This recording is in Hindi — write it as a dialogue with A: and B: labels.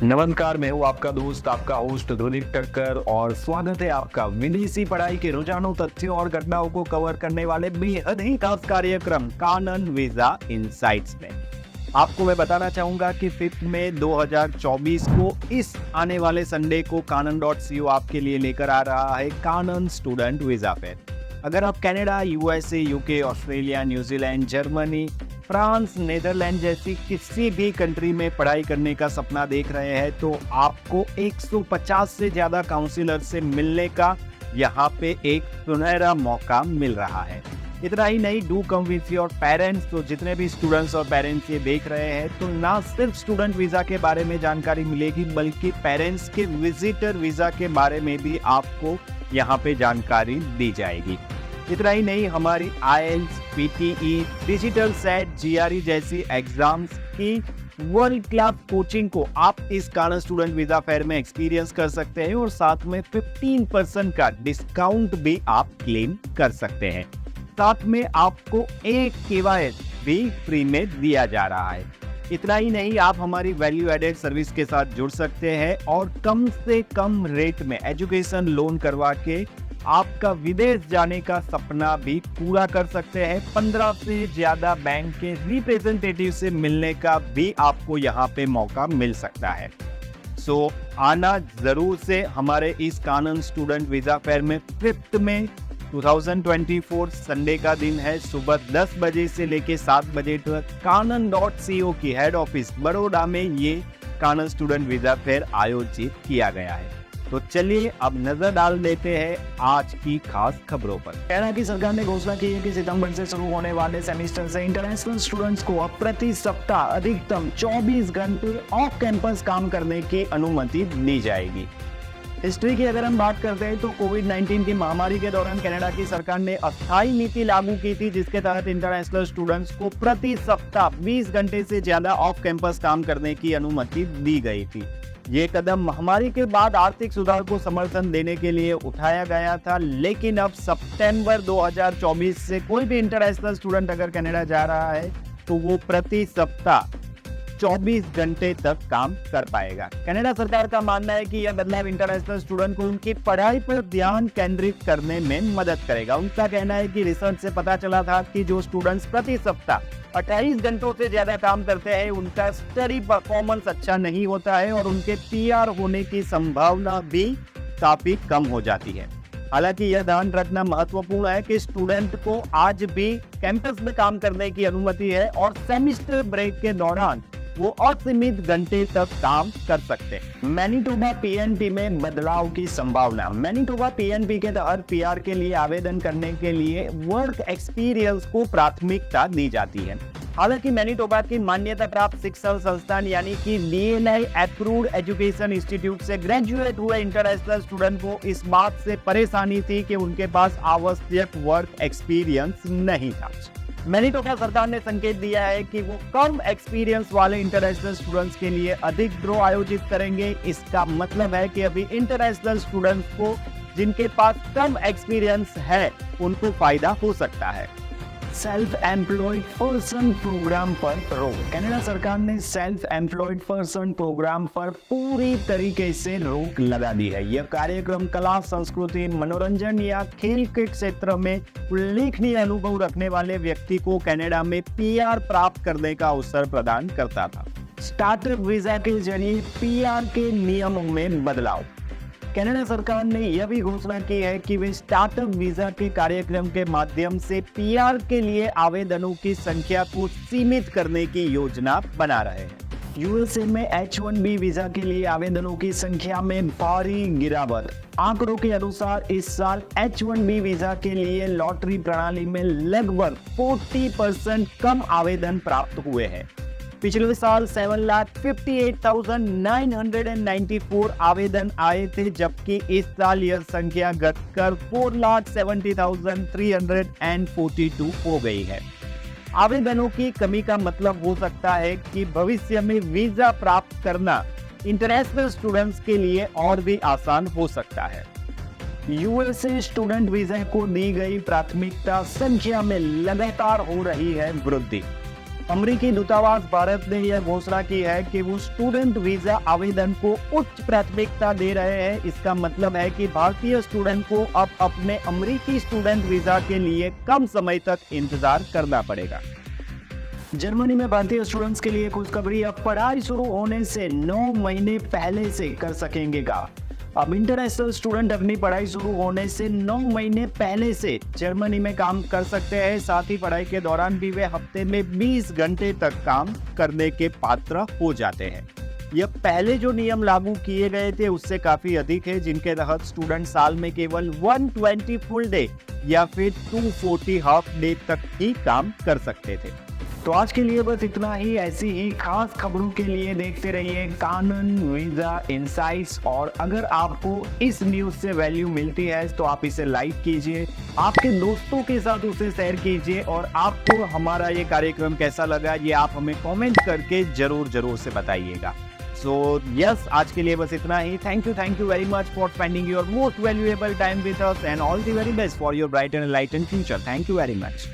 A: नमस्कार, मैं हूँ आपका दोस्त, आपका होस्ट ध्वनिक ठक्कर और स्वागत है आपका विदेशी पढ़ाई के रुझानों, तथ्यों और घटनाओं को कवर करने वाले बेहद ही खास कार्यक्रम कानन वीजा इनसाइट्स में। आपको मैं बताना चाहूंगा कि 5 मई 2024 को इस आने वाले संडे को canon.co आपके लिए लेकर आ रहा है कानन स्टूडेंट वीजा फेयर। अगर आप Canada, USA, UK, Australia, New Zealand, Germany, France, Netherland जैसी किसी भी कंट्री में पढ़ाई करने का सपना देख रहे हैं तो आपको 150 से ज्यादा काउंसलर से मिलने का यहाँ पे एक सुनहरा मौका मिल रहा है। इतना ही नहीं, do come with your parents. तो जितने भी स्टूडेंट्स और पेरेंट्स ये देख रहे हैं तो ना सिर्फ स्टूडेंट वीजा के बारे में जानकारी मिलेगी बल्कि पेरेंट्स के विजिटर वीजा के बारे में भी आपको यहाँ पे जानकारी दी जाएगी। इतना ही नहीं, हमारी IELTS, PTE, digital set, GRE जैसी एग्जाम्स की वर्ल्ड क्लास कोचिंग को आप इस कानन स्टूडेंट वीजा फेयर में एक्सपीरियंस कर सकते हैं और साथ में 15% का डिस्काउंट भी आप क्लेम कर सकते हैं। साथ में आपको एक केवाईसी भी फ्री में दिया जा रहा है। इतना ही नहीं, आप हमारी वैल्यू एडेड सर्विस के साथ जुड़ सकते हैं और कम से कम रेट में एजुकेशन लोन करवा के आपका विदेश जाने का सपना भी पूरा कर सकते हैं। 15 से ज्यादा बैंक के रिप्रेजेंटेटिव से मिलने का भी आपको यहाँ पे मौका मिल सकता है। सो आना जरूर से हमारे इस कानन स्टूडेंट वीजा फेयर में 5 मई 2024 संडे का दिन है। सुबह 10 बजे से लेके 7 बजे तक canon.co की हेड ऑफिस बड़ौदा में ये कानन स्टूडेंट वीजा फेयर आयोजित किया गया है। तो चलिए अब नजर डाल देते हैं आज की खास खबरों पर। कनाडा की सरकार ने घोषणा की है कि सितंबर से शुरू होने वाले सेमेस्टर से इंटरनेशनल स्टूडेंट्स को अब प्रति सप्ताह अधिकतम 24 घंटे ऑफ कैंपस काम करने की अनुमति दी जाएगी। हिस्ट्री की अगर हम बात करते हैं तो कोविड-19 की महामारी के दौरान कनाडा की सरकार ने अस्थायी नीति लागू की थी जिसके तहत इंटरनेशनल स्टूडेंट्स को प्रति सप्ताह 20 घंटे से ज्यादा ऑफ कैंपस काम करने की अनुमति दी गई थी। ये कदम महामारी के बाद आर्थिक सुधार को समर्थन देने के लिए उठाया गया था, लेकिन अब सितंबर 2024 से कोई भी इंटरनेशनल स्टूडेंट अगर कनाडा जा रहा है तो वो प्रति सप्ताह 24 घंटे तक काम कर पाएगा। कनाडा सरकार का मानना है कि यह बदलाव इंटरनेशनल स्टूडेंट को उनकी पढ़ाई पर ध्यान केंद्रित करने में मदद करेगा। उनका कहना है कि रिसर्च से पता चला था कि जो स्टूडेंट्स प्रति सप्ताह 28 घंटों से ज्यादा काम करते हैं उनका स्टडी परफॉर्मेंस अच्छा नहीं होता है और उनके पीआर होने की संभावना भी काफी कम हो जाती है। हालांकि यह ध्यान रखना महत्वपूर्ण है कि स्टूडेंट को आज भी कैंपस में काम करने की अनुमति है और सेमेस्टर ब्रेक के दौरान वो असीमित घंटे तक काम कर सकते हैं। मैनिटोबा पीएनपी में बदलाव की संभावना। मैनिटोबा पीएनपी के तहत पीआर के लिए आवेदन करने के लिए वर्क एक्सपीरियंस को प्राथमिकता दी जाती है। हालांकि मैनिटोबा की मान्यता प्राप्त शिक्षण संस्थान यानी कि DLI अप्रूव्ड एजुकेशन इंस्टीट्यूट से ग्रेजुएट हुए इंटरनेशनल स्टूडेंट को इस बात से परेशानी थी कि उनके पास आवश्यक वर्क एक्सपीरियंस नहीं था। मैनिटोबा सरकार ने संकेत दिया है कि वो कम एक्सपीरियंस वाले इंटरनेशनल स्टूडेंट्स के लिए अधिक ड्रॉ आयोजित करेंगे। इसका मतलब है कि अभी इंटरनेशनल स्टूडेंट्स को जिनके पास कम एक्सपीरियंस है उनको फायदा हो सकता है। सेल्फ एम्प्लॉयड पर्सन प्रोग्राम पर रोक। कनाडा सरकार ने सेल्फ एम्प्लॉयड पर्सन प्रोग्राम पर पूरी तरीके से रोक लगा दी है। यह कार्यक्रम कला, संस्कृति, मनोरंजन या खेल के क्षेत्र में उल्लेखनीय अनुभव रखने वाले व्यक्ति को कनाडा में पीआर प्राप्त करने का अवसर प्रदान करता था। स्टार्टअप वीजा के जरिए पीआर के नियमों में बदलाव। कनाडा सरकार ने यह भी घोषणा की है कि वे स्टार्टअप वीजा के कार्यक्रम के माध्यम से पीआर के लिए आवेदनों की संख्या को सीमित करने की योजना बना रहे हैं। यूएसए में H1B वीजा के लिए आवेदनों की संख्या में भारी गिरावट। आंकड़ों के अनुसार इस साल H1B वीजा के लिए लॉटरी प्रणाली में लगभग 40% कम आवेदन प्राप्त हुए हैं। पिछले साल 7,58,994 आवेदन आए थे, जबकि इस साल यह संख्या घटकर 4,70,342 हो गई है। आवेदनों की कमी का मतलब हो सकता है कि भविष्य में वीजा प्राप्त करना इंटरनेशनल स्टूडेंट्स के लिए और भी आसान हो सकता है। यूएसए स्टूडेंट वीजा को दी गई प्राथमिकता संख्या में लगातार हो रही है वृद्धि। अमेरिकी दूतावास भारत ने यह घोषणा की है कि वो स्टूडेंट वीजा आवेदन को उच्च प्राथमिकता दे रहे हैं। इसका मतलब है कि भारतीय स्टूडेंट को अब अपने अमेरिकी स्टूडेंट वीजा के लिए कम समय तक इंतजार करना पड़ेगा। जर्मनी में भारतीय स्टूडेंट्स के लिए खुशखबरी, अब पढ़ाई शुरू होने से 9 महीने पहले से कर सकेंगे काम। अब इंटरनेशनल स्टूडेंट अपनी पढ़ाई शुरू होने से 9 महीने पहले से जर्मनी में काम कर सकते हैं। साथ ही पढ़ाई के दौरान भी वे हफ्ते में 20 घंटे तक काम करने के पात्र हो जाते हैं। यह पहले जो नियम लागू किए गए थे उससे काफी अधिक है, जिनके तहत स्टूडेंट साल में केवल 120 फुल डे या फिर 240 हाफ डे तक ही काम कर सकते थे। तो आज के लिए बस इतना ही। ऐसी ही खास खबरों के लिए देखते रहिए कानन वीजा इनसाइट्स। और अगर आपको इस न्यूज से वैल्यू मिलती है तो आप इसे लाइक कीजिए, आपके दोस्तों के साथ उसे शेयर कीजिए, और आपको हमारा ये कार्यक्रम कैसा लगा ये आप हमें कमेंट करके जरूर से बताइएगा। सो यस, आज के लिए बस इतना ही। Thank you very much for spending your most valuable time with us, and all the very best for your bright and enlightened future. Thank you very much.